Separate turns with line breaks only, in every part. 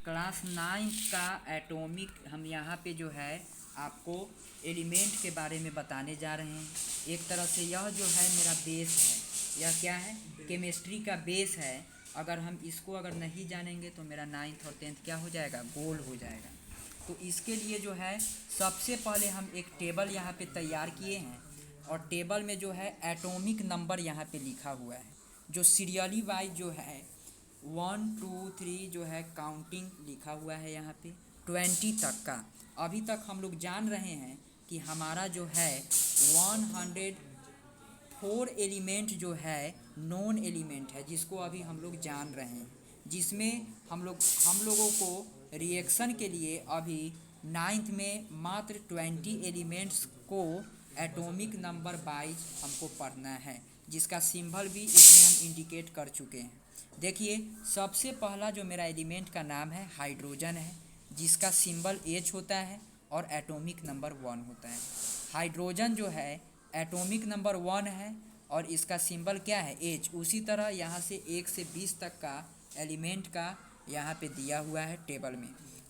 Class 9 का atomic हम यहाँ पे जो है आपको एलिमेंट के बारे में बताने जा रहे हैं। एक तरह से यह जो है मेरा बेस है, यह क्या है, केमिस्ट्री का बेस है। अगर हम इसको अगर नहीं जानेंगे तो मेरा 9th और 10th क्या हो जाएगा, गोल हो जाएगा। तो इसके लिए जो है सबसे पहले हम एक टेबल यहाँ पे तैयार किए हैं और टेबल में जो है एटॉमिक नंबर यहाँ पे लिखा हुआ है, जो सीरियली वाइज जो है 1 2 3 जो है काउंटिंग लिखा हुआ है यहाँ पे 20 तक का। अभी तक हम लोग जान रहे हैं कि हमारा जो है 104 एलिमेंट जो है नॉन एलिमेंट है, जिसको अभी हम लोग जान रहे हैं, जिसमें हम लोगों को रिएक्शन के लिए अभी 9th में मात्र 20 एलिमेंट्स को एटॉमिक नंबर वाइज हमको पढ़ना है, जिसका सिंबल भी इसमें हम इंडिकेट कर चुके हैं। देखिए, सबसे पहला जो मेरा एलिमेंट का नाम है हाइड्रोजन है, जिसका सिंबल H होता है और एटॉमिक नंबर 1 होता है। हाइड्रोजन जो है एटॉमिक नंबर 1 है और इसका सिंबल क्या है, H। उसी तरह यहाँ से 1 से 20 तक का एलिमेंट का यहाँ पे दिया हुआ है टेबल में,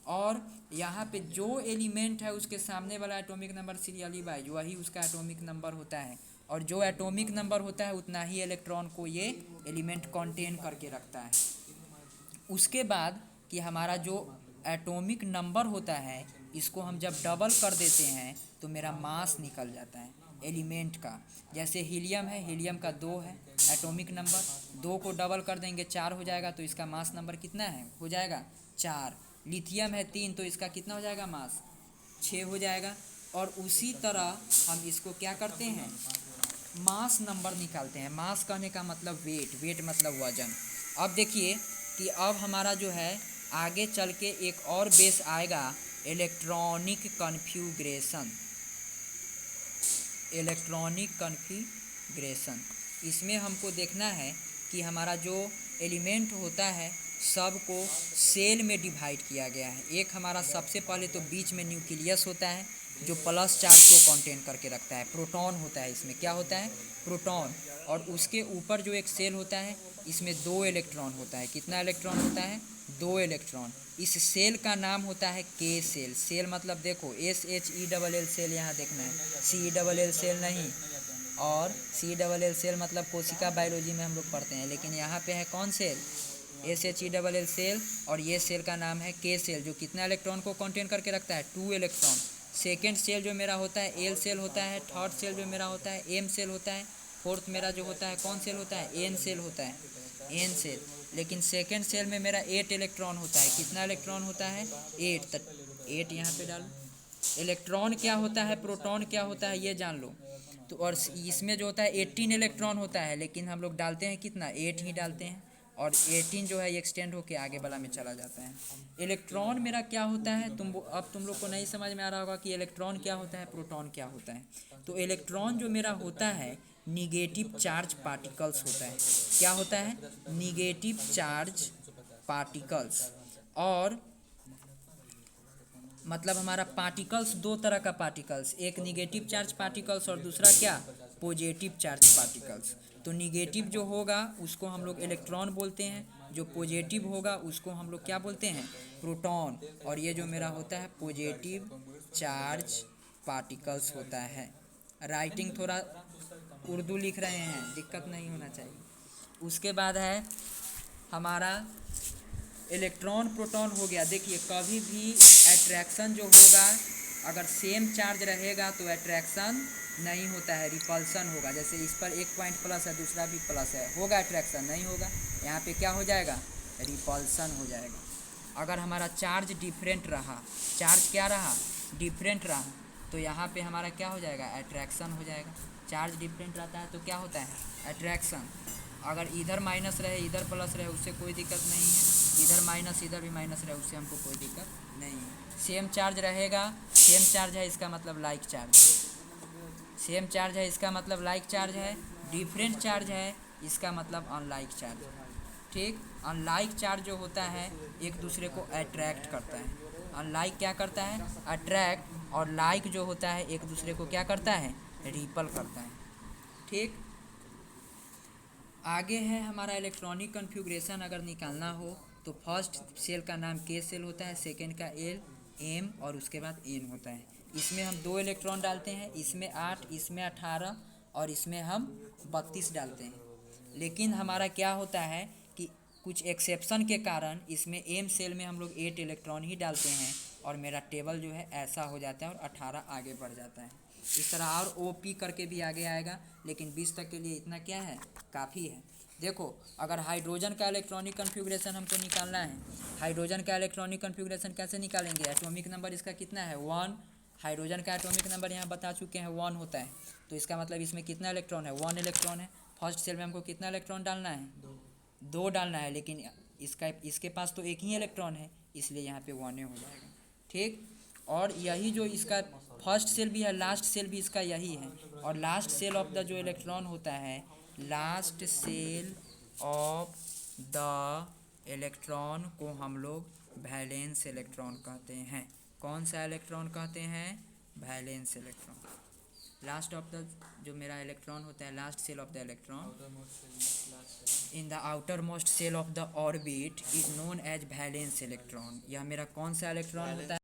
और यहाँ पे जो एलिमेंट है उसके सामने वाला एटॉमिक नंबर सीरियली वाइज वही उसका एटॉमिक नंबर होता है, और जो एटॉमिक नंबर होता है उतना ही इलेक्ट्रॉन को ये एलिमेंट कंटेन करके रखता है। उसके बाद कि हमारा जो एटॉमिक नंबर होता है, इसको हम जब डबल कर देते हैं तो मेरा मास निकल जाता है एलिमेंट का। जैसे हीलियम है, हीलियम का 2 है एटॉमिक नंबर, 2 को डबल कर देंगे 4 हो जाएगा, तो इसका मास नंबर कितना है, हो जाएगा 4। लिथियम है 3, तो इसका कितना हो जाएगा, मास 6 हो जाएगा। और उसी तरह हम इसको क्या करते हैं, मास नंबर निकालते हैं। मास कहने का मतलब वेट, वेट मतलब वजन। अब देखिए कि अब हमारा जो है आगे चल के एक और बेस आएगा, इलेक्ट्रॉनिक कन्फिग्रेशन। इलेक्ट्रॉनिक कन्फिग्रेशन, इसमें हमको देखना है कि हमारा जो एलिमेंट होता है सबको सेल में डिवाइड किया गया है। एक हमारा सबसे पहले तो बीच में न्यूक्लियस होता है जो प्लस चार्ज को कंटेन करके रखता है, प्रोटॉन होता है, इसमें क्या होता है, प्रोटॉन। और उसके ऊपर जो एक सेल होता है इसमें 2 इलेक्ट्रॉन होता है। कितना इलेक्ट्रॉन होता है, 2 इलेक्ट्रॉन। इस सेल का नाम होता है के सेल। सेल मतलब देखो SHELL सेल, यहाँ देखना है, CELL सेल नहीं, और CELL सेल मतलब कोशिका बायोलॉजी में हम लोग पढ़ते हैं, लेकिन यहाँ पे है कौन सेल, SHELL सेल, और ये सेल का नाम है के सेल, जो कितना इलेक्ट्रॉन को कंटेन करके रखता है, 2 इलेक्ट्रॉन। सेकेंड सेल जो मेरा होता है एल सेल होता है, थर्ड सेल जो मेरा होता है एम सेल होता है, फोर्थ मेरा जो होता है कौन सेल होता है, एन सेल होता है, एन सेल। लेकिन सेकेंड सेल में मेरा 8 इलेक्ट्रॉन होता है। कितना इलेक्ट्रॉन होता है, 8। तो 8 यहाँ पे डालो। इलेक्ट्रॉन क्या होता है, प्रोटॉन क्या होता है, ये जान लो। तो और इसमें जो होता है 18 इलेक्ट्रॉन होता है, लेकिन हम लोग डालते हैं कितना, 8 ही डालते हैं, और 18 जो है एक्सटेंड होके आगे वाला में चला जाता है। इलेक्ट्रॉन मेरा क्या होता है, अब तुम लोग को नहीं समझ में आ रहा होगा कि इलेक्ट्रॉन क्या होता है, प्रोटॉन क्या होता है। तो इलेक्ट्रॉन जो मेरा होता है निगेटिव चार्ज पार्टिकल्स होता है। क्या होता है, निगेटिव चार्ज पार्टिकल्स। और मतलब हमारा पार्टिकल्स 2 तरह का पार्टिकल्स, एक निगेटिव चार्ज पार्टिकल्स और दूसरा क्या, पॉजिटिव चार्ज पार्टिकल्स। तो निगेटिव जो होगा उसको हम लोग इलेक्ट्रॉन बोलते हैं, जो पॉजिटिव होगा उसको हम लोग क्या बोलते हैं, प्रोटॉन। और ये जो मेरा होता है पॉजिटिव चार्ज पार्टिकल्स होता है। राइटिंग थोड़ा उर्दू लिख रहे हैं, दिक्कत नहीं होना चाहिए। उसके बाद है हमारा इलेक्ट्रॉन प्रोटॉन हो गया। देखिए, कभी भी अट्रैक्शन जो होगा, अगर सेम चार्ज रहेगा तो अट्रैक्शन नहीं होता है, रिपल्सन होगा। जैसे इस पर एक पॉइंट प्लस है, दूसरा भी प्लस है, होगा अट्रैक्शन, नहीं होगा। यहाँ पे क्या हो जाएगा, रिपल्सन हो जाएगा। अगर हमारा चार्ज डिफरेंट रहा, चार्ज क्या रहा, डिफरेंट रहा, तो यहाँ पे हमारा क्या हो जाएगा, अट्रैक्शन हो जाएगा। चार्ज डिफरेंट रहता है तो क्या होता है, अट्रैक्शन। अगर इधर माइनस रहे इधर प्लस रहे उससे कोई दिक्कत नहीं है, इधर माइनस इधर भी माइनस रहे उससे हमको कोई दिक्कत नहीं है। सेम चार्ज रहेगा, सेम चार्ज है इसका मतलब लाइक चार्ज, सेम चार्ज है इसका मतलब लाइक चार्ज है, डिफरेंट चार्ज है इसका मतलब अनलाइक चार्ज। ठीक, अनलाइक चार्ज जो होता है एक दूसरे को अट्रैक्ट करता है, अनलाइक क्या करता है, अट्रैक्ट, और लाइक जो होता है एक दूसरे को क्या करता है, रिपल करता है। ठीक, आगे है हमारा इलेक्ट्रॉनिक कन्फिग्रेशन अगर निकालना हो तो फर्स्ट सेल का नाम K सेल होता है, सेकेंड का L, M और उसके बाद N होता है। इसमें हम 2 इलेक्ट्रॉन डालते हैं, इसमें 8, इसमें 18 और इसमें हम 32 डालते हैं। लेकिन हमारा क्या होता है कि कुछ एक्सेप्शन के कारण इसमें M सेल में हम लोग 8 इलेक्ट्रॉन ही डालते हैं और मेरा टेबल जो है ऐसा हो जाता है और 18 आगे बढ़ जाता है। इस तरह और OP करके भी आगे आएगा, लेकिन 20 तक के लिए इतना क्या है, काफ़ी है। देखो, अगर हाइड्रोजन का इलेक्ट्रॉनिक कन्फिग्रेशन हमको निकालना है, हाइड्रोजन का इलेक्ट्रॉनिक कन्फिग्रेशन कैसे निकालेंगे? एटॉमिक नंबर इसका कितना है, 1। हाइड्रोजन का एटॉमिक नंबर यहाँ बता चुके हैं 1 होता है, तो इसका मतलब इसमें कितना इलेक्ट्रॉन है, 1 इलेक्ट्रॉन है। फर्स्ट सेल में हमको कितना इलेक्ट्रॉन डालना है, 2 डालना है, लेकिन इसके पास तो एक ही इलेक्ट्रॉन है, इसलिए यहाँ पे 1 हो जाएगा। ठीक, और यही जो इसका फर्स्ट सेल भी है, लास्ट सेल भी इसका यही है। और लास्ट सेल ऑफ द जो इलेक्ट्रॉन होता है, last shell of the electron को हम लोग वैलेंस इलेक्ट्रॉन कहते हैं। कौन सा इलेक्ट्रॉन कहते हैं, valence electron. Last of the जो मेरा इलेक्ट्रॉन होता है, last shell of the electron in the outermost shell of the orbit is known as valence electron. यह मेरा कौन सा इलेक्ट्रॉन होता है,